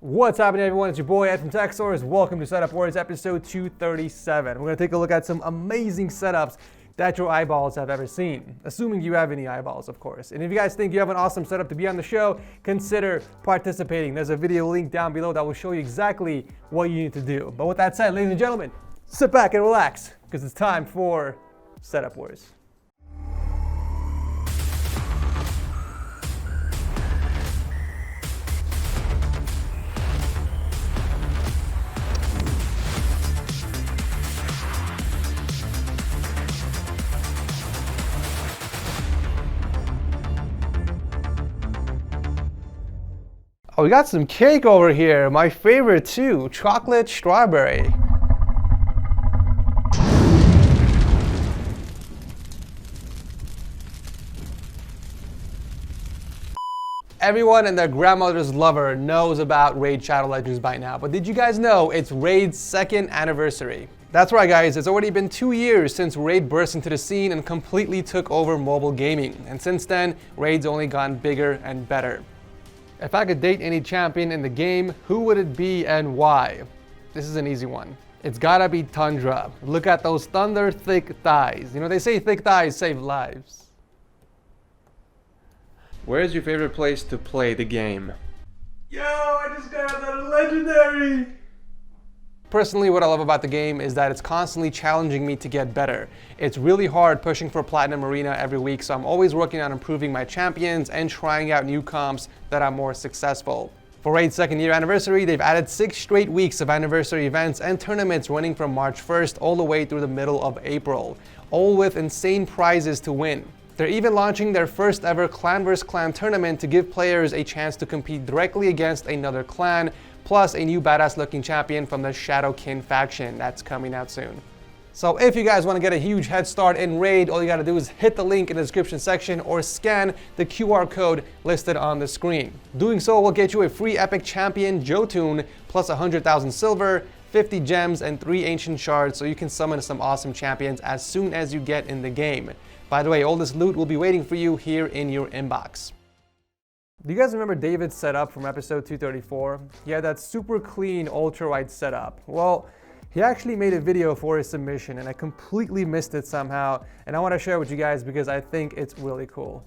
What's happening, everyone? It's your boy Ed from TechSource. Welcome to Setup Wars episode 237. We're going to take a look at some amazing setups that your eyeballs have ever seen, assuming you have any eyeballs, of course. And if you guys think you have an awesome setup to be on the show, consider participating. There's a video link down below that will show you exactly what you need to do. But with that said, ladies and gentlemen, sit back and relax, because it's time for Setup Wars. Oh, we got some cake over here. My favorite too, chocolate strawberry. Everyone and their grandmother's lover knows about Raid Shadow Legends by now, but did you guys know it's Raid's 2nd anniversary? That's right, guys, it's already been 2 years since Raid burst into the scene and completely took over mobile gaming. And since then, Raid's only gotten bigger and better. If I could date any champion in the game, who would it be and why? This is an easy one. It's gotta be Tundra. Look at those thunder thick thighs. You know, they say thick thighs save lives. Where's your favorite place to play the game? Yo, I just got another legendary! Personally, what I love about the game is that it's constantly challenging me to get better. It's really hard pushing for Platinum Arena every week, so I'm always working on improving my champions and trying out new comps that are more successful. For Raid's 2nd year anniversary, they've added 6 straight weeks of anniversary events and tournaments running from March 1st all the way through the middle of April, all with insane prizes to win. They're even launching their first ever clan vs clan tournament to give players a chance to compete directly against another clan, plus a new badass looking champion from the Shadowkin faction that's coming out soon. So if you guys want to get a huge head start in Raid, all you gotta do is hit the link in the description section or scan the QR code listed on the screen. Doing so will get you a free epic champion Jotun, plus 100,000 silver, 50 gems, and 3 ancient shards, so you can summon some awesome champions as soon as you get in the game. By the way, all this loot will be waiting for you here in your inbox. Do you guys remember David's setup from episode 234? He had that super clean ultra-wide setup. Well, he actually made a video for his submission and I completely missed it somehow, and I want to share it with you guys because I think it's really cool.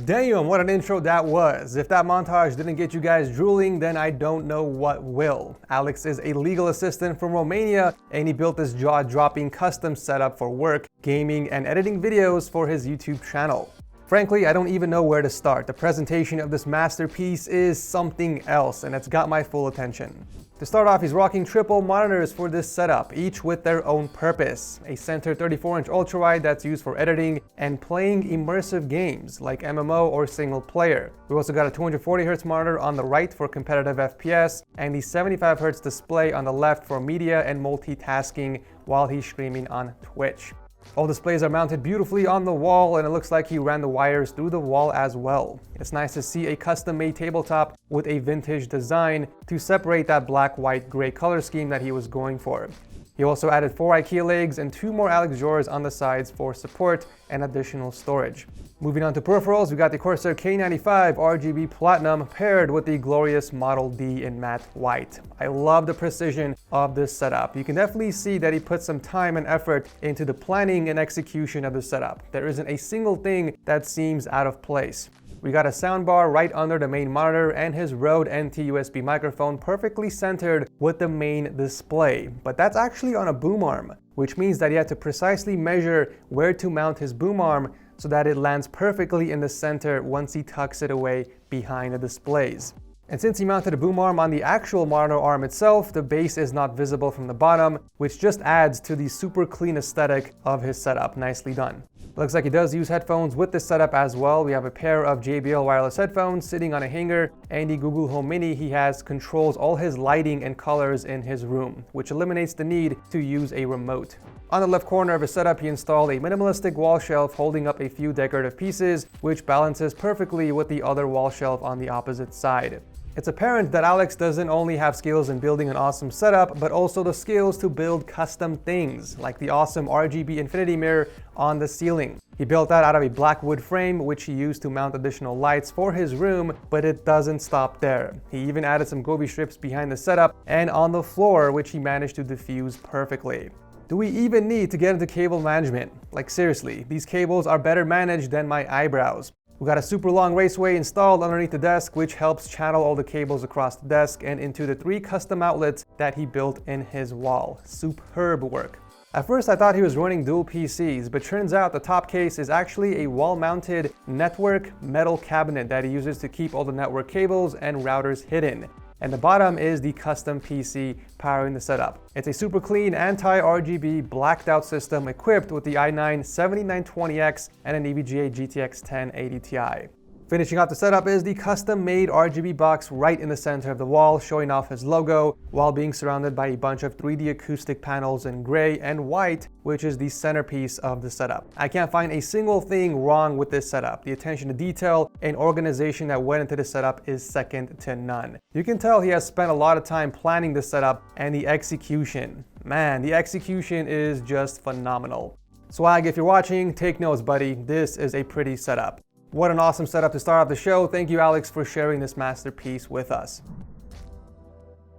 Damn, what an intro that was. If that montage didn't get you guys drooling, then I don't know what will. Alex is a legal assistant from Romania, and he built this jaw-dropping custom setup for work, gaming, and editing videos for his YouTube channel. Frankly, I don't even know where to start. The presentation of this masterpiece is something else, and it's got my full attention. To start off, he's rocking triple monitors for this setup, each with their own purpose. A center 34-inch ultrawide that's used for editing and playing immersive games like MMO or single player. We also got a 240Hz monitor on the right for competitive FPS, and the 75Hz display on the left for media and multitasking while he's streaming on Twitch. All displays are mounted beautifully on the wall, and it looks like he ran the wires through the wall as well. It's nice to see a custom-made tabletop with a vintage design to separate that black, white, gray color scheme that he was going for. He also added 4 IKEA legs and 2 more Alex drawers on the sides for support and additional storage. Moving on to peripherals, we got the Corsair K95 RGB Platinum paired with the glorious Model D in matte white. I love the precision of this setup. You can definitely see that he put some time and effort into the planning and execution of the setup. There isn't a single thing that seems out of place. We got a soundbar right under the main monitor and his Rode NT USB microphone perfectly centered with the main display. But that's actually on a boom arm, which means that he had to precisely measure where to mount his boom arm so that it lands perfectly in the center once he tucks it away behind the displays. And since he mounted a boom arm on the actual monitor arm itself, the base is not visible from the bottom, which just adds to the super clean aesthetic of his setup. Nicely done. Looks like he does use headphones with this setup as well. We have a pair of JBL wireless headphones sitting on a hanger, and the Google Home Mini he has controls all his lighting and colors in his room, which eliminates the need to use a remote. On the left corner of his setup, he installed a minimalistic wall shelf holding up a few decorative pieces, which balances perfectly with the other wall shelf on the opposite side. It's apparent that Alex doesn't only have skills in building an awesome setup, but also the skills to build custom things, like the awesome RGB infinity mirror on the ceiling. He built that out of a black wood frame, which he used to mount additional lights for his room, but it doesn't stop there. He even added some goby strips behind the setup and on the floor, which he managed to diffuse perfectly. Do we even need to get into cable management? Like seriously, these cables are better managed than my eyebrows. We got a super long raceway installed underneath the desk, which helps channel all the cables across the desk and into the 3 custom outlets that he built in his wall. Superb work. At first I thought he was running dual PCs, but turns out the top case is actually a wall-mounted network metal cabinet that he uses to keep all the network cables and routers hidden. And the bottom is the custom PC powering the setup. It's a super clean anti-RGB blacked out system equipped with the i9-7920X and an EVGA GTX 1080 Ti. Finishing off the setup is the custom-made RGB box right in the center of the wall, showing off his logo while being surrounded by a bunch of 3D acoustic panels in gray and white, which is the centerpiece of the setup. I can't find a single thing wrong with this setup. The attention to detail and organization that went into the setup is second to none. You can tell he has spent a lot of time planning this setup, and the execution. Man, the execution is just phenomenal. Swag, if you're watching, take notes, buddy. This is a pretty setup. What an awesome setup to start off the show. Thank you, Alex, for sharing this masterpiece with us.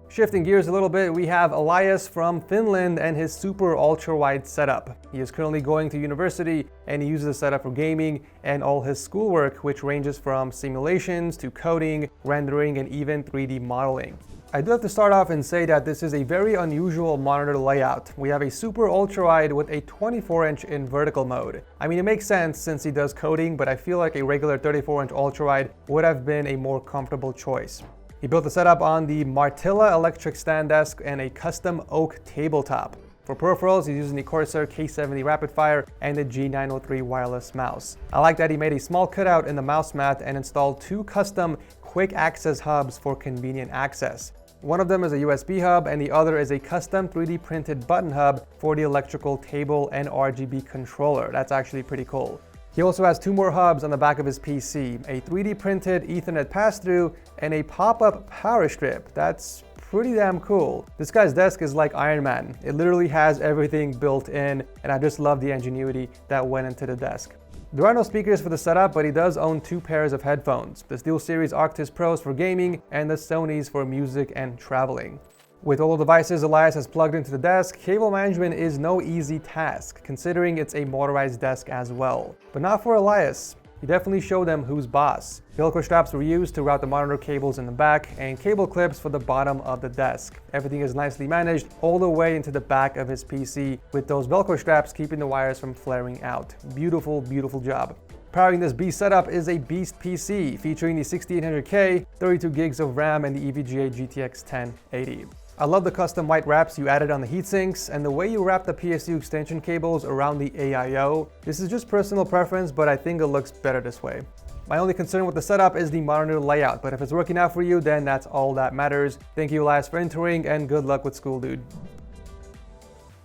Shifting gears a little bit, we have Elias from Finland and his super ultra-wide setup. He is currently going to university and he uses the setup for gaming and all his schoolwork, which ranges from simulations to coding, rendering, and even 3D modeling. I do have to start off and say that this is a very unusual monitor layout. We have a super ultra-wide with a 24-inch in vertical mode. I mean, it makes sense since he does coding, but I feel like a regular 34-inch ultra-wide would have been a more comfortable choice. He built the setup on the Martela electric stand desk and a custom oak tabletop. For peripherals, he's using the Corsair K70 Rapidfire and the G903 wireless mouse. I like that he made a small cutout in the mouse mat and installed 2 custom quick access hubs for convenient access. One of them is a USB hub and the other is a custom 3D printed button hub for the electrical table and RGB controller. That's actually pretty cool. He also has 2 more hubs on the back of his PC, a 3D printed Ethernet pass-through and a pop-up power strip. That's pretty damn cool. This guy's desk is like Iron Man. It literally has everything built in, and I just love the ingenuity that went into the desk. There are no speakers for the setup, but he does own 2 pairs of headphones, the SteelSeries Arctis Pros for gaming and the Sony's for music and traveling. With all the devices Elias has plugged into the desk, cable management is no easy task, considering it's a motorized desk as well. But not for Elias. He definitely showed them who's boss. Velcro straps were used to route the monitor cables in the back and cable clips for the bottom of the desk. Everything is nicely managed all the way into the back of his PC with those Velcro straps keeping the wires from flaring out. Beautiful, beautiful job. Powering this beast setup is a beast PC featuring the 6800K, 32 gigs of RAM, and the EVGA GTX 1080. I love the custom white wraps you added on the heatsinks and the way you wrap the PSU extension cables around the AIO. This is just personal preference, but I think it looks better this way. My only concern with the setup is the monitor layout, but if it's working out for you, then that's all that matters. Thank you, Elias, for entering, and good luck with school, dude.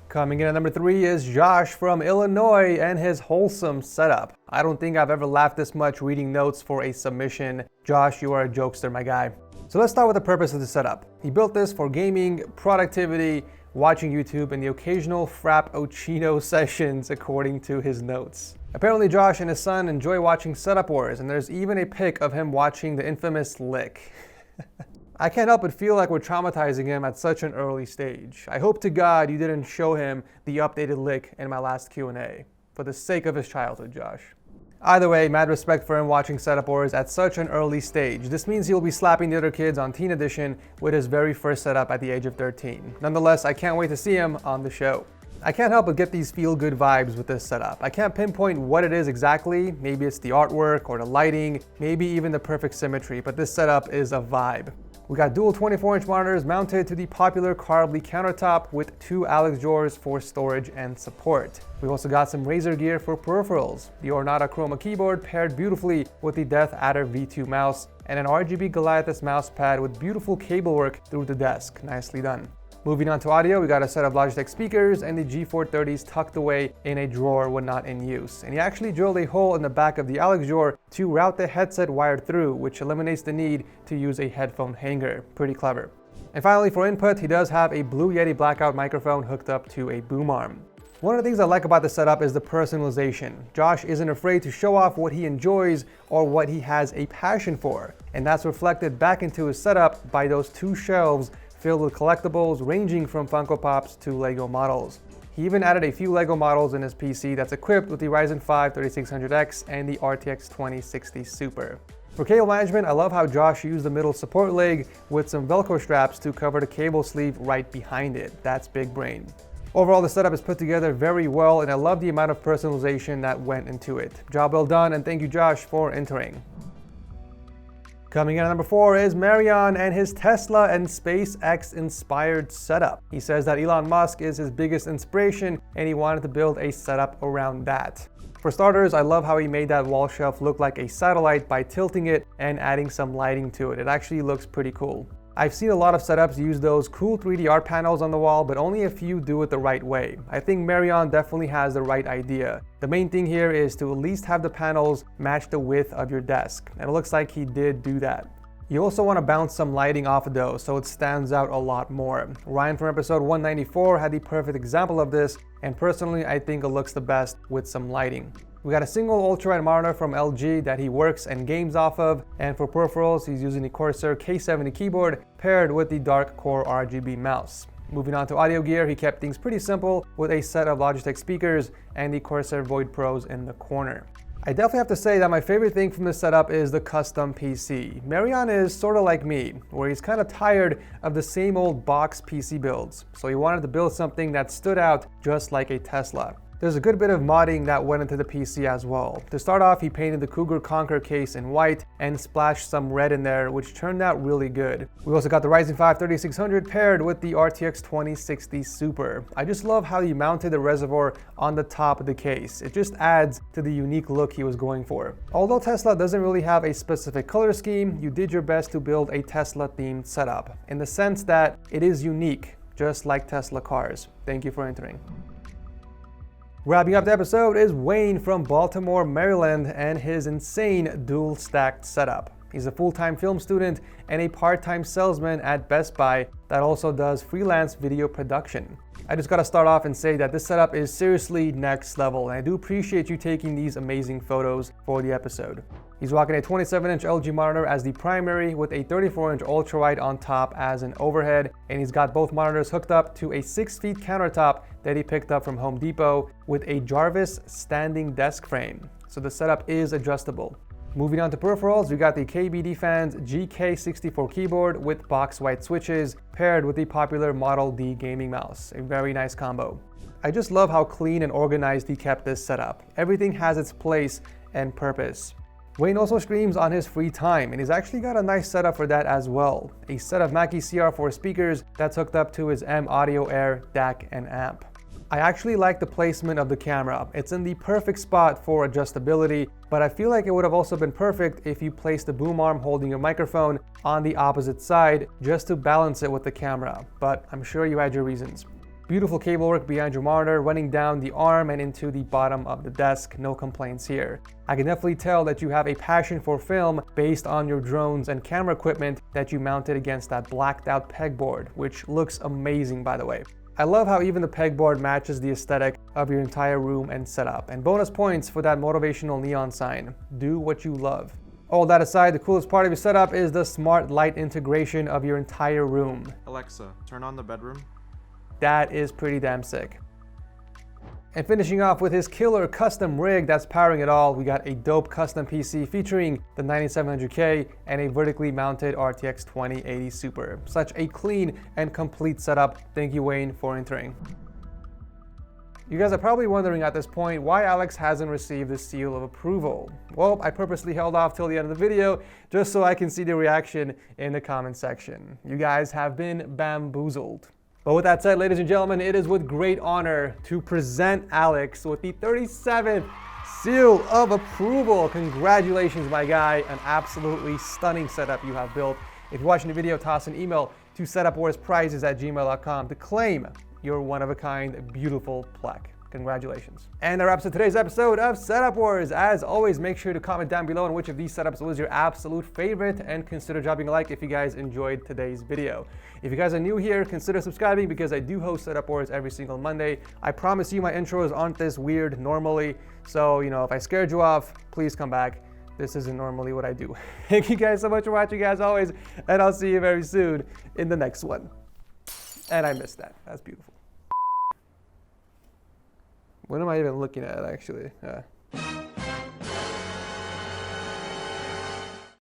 Coming in at number 3 is Josh from Illinois and his wholesome setup. I don't think I've ever laughed this much reading notes for a submission. Josh, you are a jokester, my guy. So let's start with the purpose of the setup. He built this for gaming, productivity, watching YouTube, and the occasional frappuccino sessions, according to his notes. Apparently Josh and his son enjoy watching Setup Wars, and there's even a pic of him watching the infamous lick. I can't help but feel like we're traumatizing him at such an early stage. I hope to God you didn't show him the updated lick in my last Q&A. For the sake of his childhood, Josh. Either way, mad respect for him watching Setup Wars at such an early stage. This means he'll be slapping the other kids on Teen Edition with his very first setup at the age of 13. Nonetheless, I can't wait to see him on the show. I can't help but get these feel-good vibes with this setup. I can't pinpoint what it is exactly. Maybe it's the artwork or the lighting, maybe even the perfect symmetry, but this setup is a vibe. We got dual 24-inch monitors mounted to the popular Carbly countertop with 2 Alex drawers for storage and support. We also got some Razer gear for peripherals, the Ornata Chroma keyboard paired beautifully with the Death Adder V2 mouse, and an RGB Goliathus mousepad with beautiful cable work through the desk. Nicely done. Moving on to audio, we got a set of Logitech speakers and the G430s tucked away in a drawer when not in use. And he actually drilled a hole in the back of the Alex drawer to route the headset wired through, which eliminates the need to use a headphone hanger. Pretty clever. And finally, for input, he does have a Blue Yeti blackout microphone hooked up to a boom arm. One of the things I like about the setup is the personalization. Josh isn't afraid to show off what he enjoys or what he has a passion for. And that's reflected back into his setup by those 2 shelves filled with collectibles ranging from Funko Pops to Lego models. He even added a few Lego models in his PC that's equipped with the Ryzen 5 3600X and the RTX 2060 Super. For cable management, I love how Josh used the middle support leg with some Velcro straps to cover the cable sleeve right behind it. That's big brain. Overall, the setup is put together very well, and I love the amount of personalization that went into it. Job well done, and thank you, Josh, for entering. Coming in at number 4 is Marion and his Tesla and SpaceX inspired setup. He says that Elon Musk is his biggest inspiration and he wanted to build a setup around that. For starters, I love how he made that wall shelf look like a satellite by tilting it and adding some lighting to it. It actually looks pretty cool. I've seen a lot of setups use those cool 3D art panels on the wall, but only a few do it the right way. I think Marion definitely has the right idea. The main thing here is to at least have the panels match the width of your desk, and it looks like he did do that. You also want to bounce some lighting off of those so it stands out a lot more. Ryan from episode 194 had the perfect example of this, and personally I think it looks the best with some lighting. We got a single ultrawide monitor from LG that he works and games off of, and for peripherals he's using the Corsair K70 keyboard paired with the Dark Core RGB mouse. Moving on to audio gear, he kept things pretty simple with a set of Logitech speakers and the Corsair Void Pros in the corner. I definitely have to say that my favorite thing from this setup is the custom PC. Marion is sort of like me, where he's kind of tired of the same old box PC builds, so he wanted to build something that stood out just like a Tesla. There's a good bit of modding that went into the PC as well. To start off, he painted the Cougar Conquer case in white and splashed some red in there, which turned out really good. We also got the Ryzen 5 3600 paired with the RTX 2060 Super. I just love how he mounted the reservoir on the top of the case. It just adds to the unique look he was going for. Although Tesla doesn't really have a specific color scheme, you did your best to build a Tesla-themed setup, in the sense that it is unique, just like Tesla cars. Thank you for entering. Wrapping up the episode is Wayne from Baltimore, Maryland, and his insane dual stacked setup. He's a full-time film student and a part-time salesman at Best Buy that also does freelance video production. I just gotta start off and say that this setup is seriously next level, and I do appreciate you taking these amazing photos for the episode. He's rocking a 27-inch LG monitor as the primary with a 34-inch ultrawide on top as an overhead, and he's got both monitors hooked up to a 6-feet countertop that he picked up from Home Depot with a Jarvis standing desk frame. So the setup is adjustable. Moving on to peripherals, we got the KBDFANS GK64 keyboard with box white switches paired with the popular Model D gaming mouse. A very nice combo. I just love how clean and organized he kept this setup. Everything has its place and purpose. Wayne also streams on his free time, and he's actually got a nice setup for that as well. A set of Mackie CR4 speakers that's hooked up to his M Audio Air DAC and amp. I actually like the placement of the camera. It's in the perfect spot for adjustability, but I feel like it would have also been perfect if you placed the boom arm holding your microphone on the opposite side just to balance it with the camera, but I'm sure you had your reasons. Beautiful cable work behind your monitor, running down the arm and into the bottom of the desk. No complaints here. I can definitely tell that you have a passion for film based on your drones and camera equipment that you mounted against that blacked out pegboard, which looks amazing, by the way. I love how even the pegboard matches the aesthetic of your entire room and setup. And bonus points for that motivational neon sign. Do what you love. All that aside, the coolest part of your setup is the smart light integration of your entire room. Alexa, turn on the bedroom. That is pretty damn sick. And finishing off with his killer custom rig that's powering it all, we got a dope custom PC featuring the 9700K and a vertically mounted RTX 2080 Super. Such a clean and complete setup. Thank you, Wayne, for entering. You guys are probably wondering at this point why Alex hasn't received the seal of approval. Well, I purposely held off till the end of the video just so I can see the reaction in the comment section. You guys have been bamboozled. But with that said, ladies and gentlemen, it is with great honor to present Alex with the 37th seal of approval. Congratulations, my guy. An absolutely stunning setup you have built. If you're watching the video, toss an email to setupwarsprizes@gmail.com to claim your one-of-a-kind, beautiful plaque. Congratulations. And that wraps up today's episode of Setup Wars. As always, make sure to comment down below on which of these setups was your absolute favorite, and consider dropping a like if you guys enjoyed today's video. If you guys are new here, consider subscribing because I do host Setup Wars every single Monday. I promise you my intros aren't this weird normally, so if I scared you off, please come back. This isn't normally what I do. Thank you guys so much for watching as always, and I'll see you very soon in the next one. And I missed that. That's beautiful. What am I even looking at, actually?